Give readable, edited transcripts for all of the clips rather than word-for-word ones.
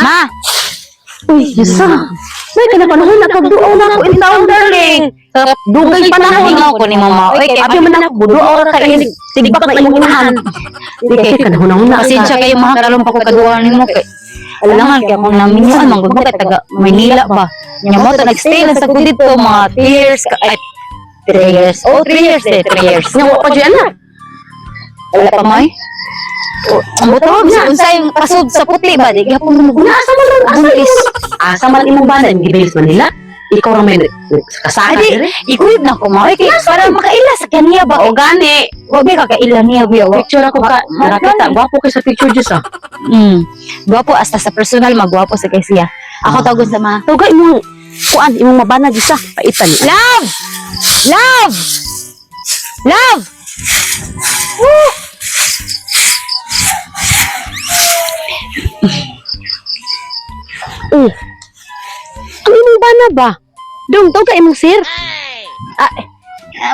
Ma! Uy, Yusa. May kanapanahon na kagduaw na ako in town, darling. Dugay panahon. Hingaw ko ni mama. Oy, kay Abi man ako, buduaw ra kay tigbak na imong inahan. Di kay kanahon na pasensya kayo mga karon pa ko kaduwa nimo kay alangan kay akong naminsan man gud kay taga Maynila ba. Nya mo ta nagstay lang sa ko dito mga 3 years ay 3 years. Oh, 3 years 3 years. Nga pa diyan na. Wala pa may. Ang buto sa unsay pasud sa putli ba di gyapon mo. Asa man buntis. Asa man imong bana gibilis Manila. Ikaw ra may kasada dire. Ikuid na ko mao kay para makaila sa kaniya ba o gani. Wa ba kakaila niya biya wa. Picture ako ka. Nakita gwapo kay sa picture jud sa. Gwapo hasta sa personal magwapo sa kay siya. Ako tawgon sa mga Tugay imong kuan imong mabana jud sa paitan. Love! Love! Love! Woo! Ang imong bana ba? Dong to ka imong sir.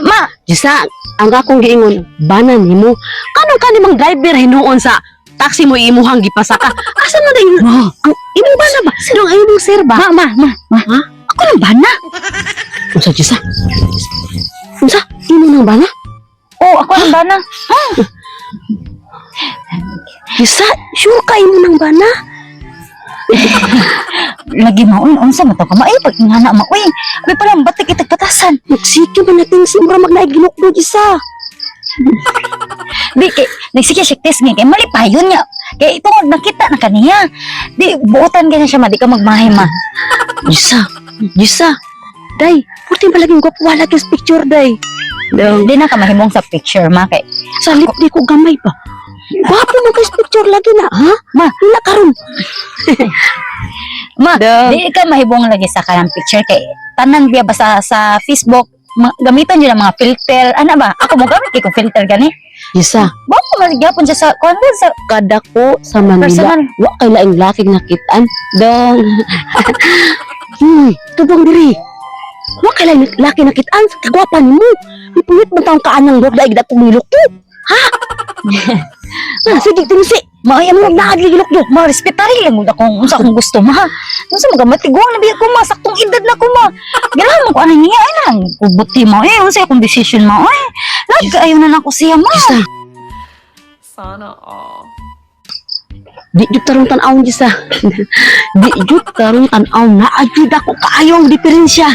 Ma! Jisa, ang akong giingon, bana nimo. Ano ka nimang driver hinuon sa taxi mo imuhang gipasaka? Asa man na ang imong bana ba? Sino ang imong sir ba? Ma! Ha? Ako lang bana? Unsa Jisa? Unsa? Imo nang bana? Oo, ako lang bana. Jisa, sure ka imo nang bana? Lagi maun, unsa mo to ka? Pag ingana ma. Uy, may palang batik itag patasan. Nagsiki man natin si mura magnaigilok Jisa. Di, kay, nagsike siya test nga, kay mali pa yun nga. Kay ito, nakita na kaniya. Di, buotan ka na siya ma, di ka magmahay ma. Jisa, day, puti ba laging gwapo wala kang picture day? Di na ka mahimong sa picture ma, kay Sa lip di ko gamay pa. Gwapo mo kay picture lagi na, ha? Ma. Wala karon. ma, di ka mahibong lagi sa kanang picture kay tanan biya ba sa Facebook, gamitan nyo ng mga filter. Ano ba? Ako mo gamit kay ko filter gani. Jisa, Bako magyapon siya sa content sa kada ko sa Manila. personal. Wa kay laing laking nakitaan. Dong. Tubong diri. Wa kay laing laki nakitaan sa kagwapan mo. Ipulit man taong kaanang dog daig da kumilok to. Ha? Sige, tingsi. Maaya mo nagligilok do. Ma respetari lang mo kung unsa akong gusto ma. Unsa magamatiguang na biya ko ma saktong edad na ko ma. Ganahan mo ko ano niya ay nang kubuti mo unsa akong decision mo ay. Nagkaayo na nako siya ma. Jisa, Sana all. di jud tarong tan-aw Jisa. Di jud tarong tan-aw na ajud ako kaayong diferensya.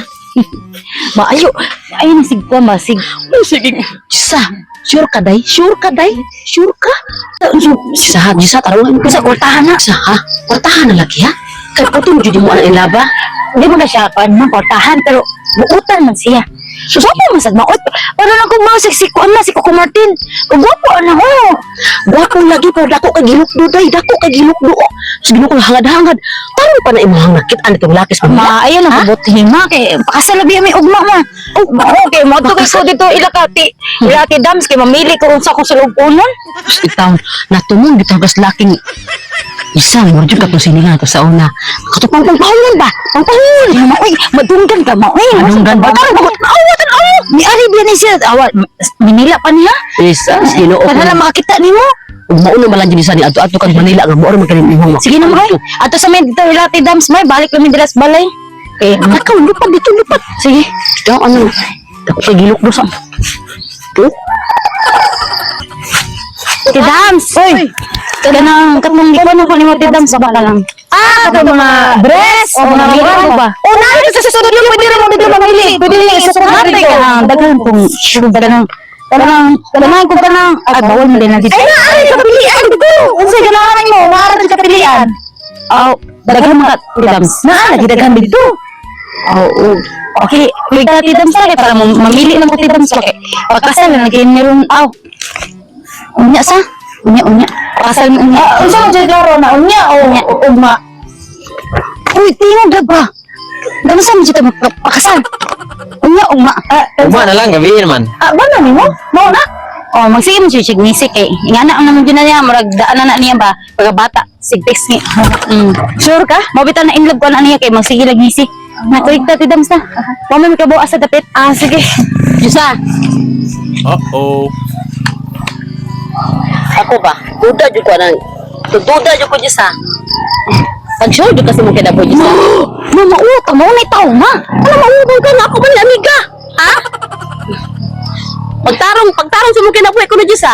Maayo. Ay nang sigko ma sig. Sige. Jisa, sure ka day? Sure ka day? Sure ka? Jisa, tarong Sa kurtahan na. Jisa, ha? Kwartahan na lagi, ha? Kaya puti mo jud mo ang ilaba. Di mo na siya kan man kurtahan pero buutan man siya. So sa mo sad maot. Para lang kung mga siksikuan na si Coco Martin. Gwapo na ho. Gwapo lagi pero dako kay gilukdo day, dako kay gilukdo. Sige ko hangad-hangad. Tarong pa na imong nakit-an itong lakis mo. Maayo na kubuti ma kay pakasalabi may ugma ma. Oh, okay mo to ko dito ilakati. Ilati dams kay mamili ko unsa ko sa lupunon. Itaw, natumong bitaw gas laking isa, mo jud ka to sininga to sa una. Katupang pangpahulon ba? Pangpahulon. Ay, ma, uy, madunggan ka ma. Uy, Madunggan ba? Awatan aw. Ni ari biya ni siya. Awat Manila pa niya. Isa, Ginoo ko. Para makita nimo. Ug mauno man lang jud isa ni adto kag Manila nga mo ra magaling imong. Sige na mo ay. Ato sa may dito ilati dams may balik kami dira sa balay. Okay, Ikaw lupat dito lupat. sige. Ikaw ano? Dako kay gilukdo sa. Ti dams. Uy. Kanang katong likod ko nimo ti dams ba lang. Katong mga dress o mga mirror ba? O na sa studio pwede ra mo dito mamili. Pwede sa sumate ka. Daghan kung daghan Kanang kung kanang bawal mo din na dito. Ay, naari ka pilihan dito. Unsay ganahan mo? Naari ka pilihan. Oh, daghan mga tidams. Naari daghan dito. Oo. Okay, wait ka tidams sa para mamili ng tidams sa. Pagkasal na naging meron unya sa. Unya. Pagkasal mo unya. Unsa mo jud laro na unya o ugma? Uy, tingog ba? Dami sa mo jud magpakasal. Unya ugma. Uma na lang, gabihin man. Ba na nimo? Mao na? Oh, magsige mo siya nisik eh. Ingana ang naman dyan na niya, marag daan na niya ba? Pagkabata, sigtex ni. Sure ka? Mabita na in love ko na niya kay magsige lang nisik. Nakuligta ti dams na. Mami may kabuas sa dapit. Sige. Jisa, Uh-oh. ako ba? Duda jud ko nang. Duda jud ko Jisa. Pag-show, doon kasi mo kinaboy, Jisa. Mama, utang mo na tao ma. Ano, maubong ka na ako man, amiga. Ha? Pagtarong sa mong kinabuhi ko na, Jisa.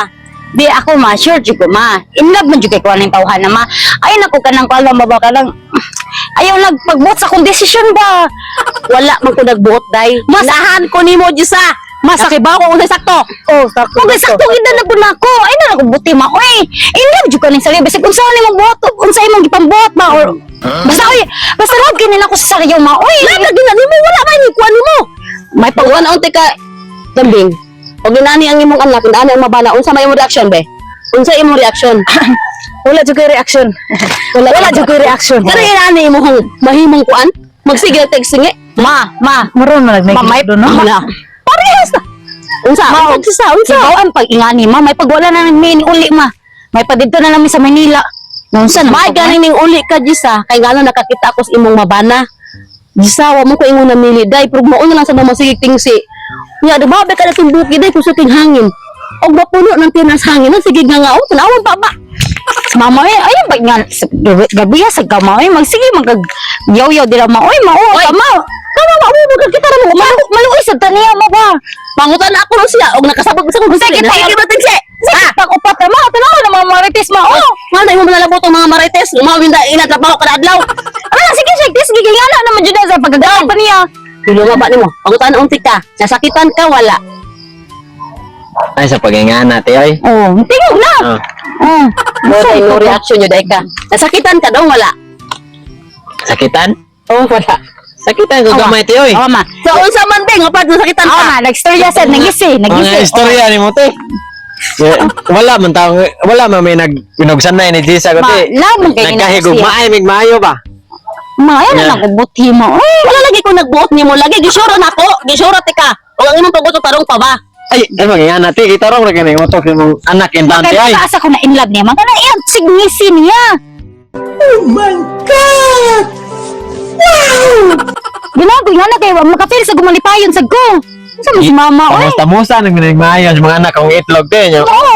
Di ako ma, sure jud ko ma. In love man jud kay kuan ning tawhan na ma. Ay nako kanang kuan ba ka lang. Ayaw nagpagbuot sa kong desisyon ba. Wala man ko nagbuot, day. Masahan ko ni mo, Jisa. Masakibaw ko kung sakto. Oh, sakto. Kung sakto gid na pud nako. Ay na ako buti ma. Oy, in love jud ka ning sarili basta kung saan imong buot, unsa imong gipambuot ba or basta oy, basta love kini nako sa sarili ma. Oy, Lagi na nimo, wala man ni kuan nimo. May pagwan unti ka, Dambing. O ginani ang imong anak, ginani ang mabana. Unsa may imong reaction, be? Unsa imong reaction? wala jud kay reaction. Wala jud kay reaction. Pero ginani imong mahimong kuan? Magsige texting eh. Ma, maron man nagmay Mamay, do no. wala. Parehas na. Unsa? Unsa? Sigaw ang pag-ingani ma, may pagwala na ng main uli ma. May padito na namin sa Manila. Nunsa na May ganing ning uli ka, Jisa. Kay ngano nakakita ako sa imong mabana. Jisa, wa mo ko ingon na mili. Day, pero mauna lang sa mga sige tingsi. Nga, dumabe ka na timbuki, day, kung sa ting hangin. O mapuno ng tinas hangin, sige nga nga, tanawan pa ba? Mama eh, ayun ba nga, gabi sa kama eh, magsige, yaw-yaw dila ma, oy, mao, kama. Kama, maubog kita na mo. Maluoy sa taniya mo ba? Pangutan na ako rin siya. O nakasabot sa kong gusto. Sige, Sige ba tingsi? Sige, pag-upat na ma, tanawa na mga marites ma, oh. Nga na yung malalabot ang mga marites. Umawin na inatrabaho ka na adlaw. Sige, sige, nga na naman dyan sa pagkagawa pa niya. Tulo nga ba ni mo? Pangutan na unti ka. Nasakitan ka, wala. Ay, sa paghingaan natin, ay. Oh, tingog na. Ah. Dahil no reaction nyo, dahil ka. Nasakitan ka daw, wala. Sakitan? Oo, wala. Sakitan ko gamay ti, oy. Oo ma. So, unsa man, Bing, kapag nasakitan Oo ka. ma, nag-storya sa, nagisi. Mga istorya ni mo, te. Wala man tao, wala man may pinugsanay ni Jisa ko, Ma, te. lamang kayo Nagkahigog maay, mig maayo ba? Ma, yan Yeah. na nakubuti mo. Oy, Wala lagi ko nagbuot ni mo. Lagi, gisuro na ako. Gisuro, tika. O ang imong pagbuto tarong pa ba? Ay, ano maghingaan natin, kita rin kami mo to, mong anak and dante, ay. kaya asa ko na in love niya. Mga na iyan, signisi niya. Oh my God! Wow! Ginagoy nga na kayo, makapil sa gumalipayon sa ko. Saan mo si mama, oy? Tamusta, nagminigmaayo sa mga anak kong itlog, te. Nyo. Oo.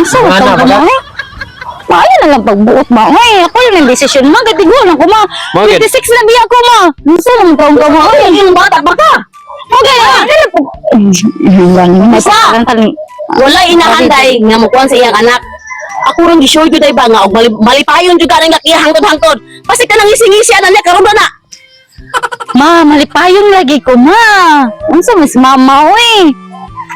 Saan mo Mga tawag anak, ka baka? mo, Maayo na lang pagbuot ma. Oy, ako yun ang desisyon mo. Gatigo lang ko ma. Bakit? 26 na biya ko ma. Saan mo tawag ka mo? Oy, yung bata ba ka? Okay, dala po. Basta. Wala inahanday nga mukuan sa iyang anak. Ako rin gisure jud ay ba nga og malipayon jud ka nang lakiya hangtod-hangtod. Basta ka nang ising-isi ana niya karon na. Ma, malipayon lagi ko ma. Unsa mas mama oy?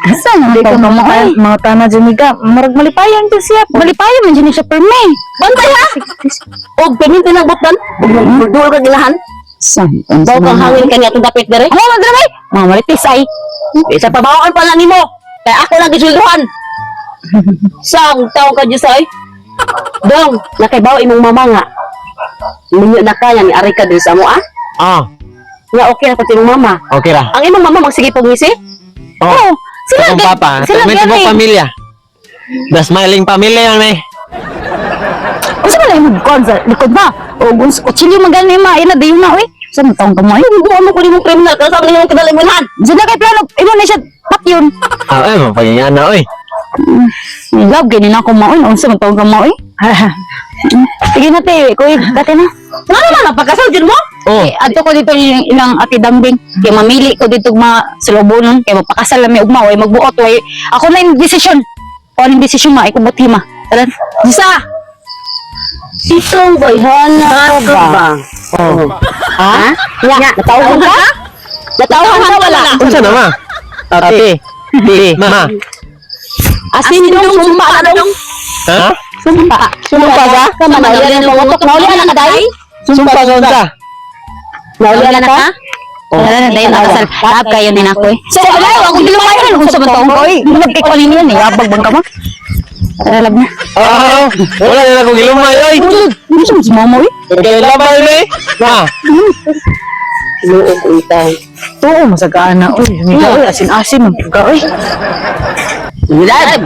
Saan mo tawag ka mo? Oy, mga tana dyan ka. Marag malipayon to siya. Malipayon man dyan siya per me. Bantay ha. Og pemin tinagbutan. Og duol ka ginahan. Saan? Daw kang hangin kanya atong dapit dere. Ano madramay? Mga marites ay. Isa pabawaan pa lang nimo. Kaya ako lang gisulduhan. Sang taong ka Diyos ay. Dong, nakaibaw imong mama nga. Minyo na kaya ni Arika din sa mo ah. Ah, Nga okay na pati imong mama. okay ra. Ang imong mama magsige pag ngisi? Oh, sila sa kong gan- papa, sila may gani. tibok pamilya. The smiling pamilya yun, may. Unsa man lang mo kon sa likod ba? O guns kutsilyo magani ma ina dayon na oy. Saan taong ka mo ay? Buo mo ko nimong kriminal kasi sabi nimong kinalimunan. Diyan na kay plano. Imo na siya pat yun. Ah, ay, mapaghingaan na, oy. Love gani na ko maoy. Unsa man taong ka mo oy? Sige na te, kuy, dati na. Ano naman ang pagkasal dyan mo? Oh, Adto ko dito yung ilang ati dambing. Kaya mamili ko dito mga sulubunon. Kaya mapakasal na may ugma. Way magbuot. Way. Ako na yung desisyon. O yung desisyon ma. Ikaw buti ma. Tara. Isa! Itong bayhana ka ba? oh. Ha? Nga, natawhan ka? Natawhan ka wala? Unsa na, ma? Ate. Ti, ma. Asin dong sumpa na dong. Ha? Sumpa. Sumpa ka? Kama na ulian ang pangutok. Naulian na ka dahil? Sumpa sa unsa? Naulian na ka? Tara na dayon nakasal. Love kayo din ako eh. So, wala. Ako dilumayan. Kung sa mga taong ko eh. Love kay kunin yun eh. Abag bang ka mo? Tara, love na. Oh, wala na akong ilumay, oy. Ano sa mama eh? Okay, labay, may. Ma. Luog utang. Oo, masagaan na. Uy, humiga. Uy, asin-asin. Magpuga. Uy. Milad!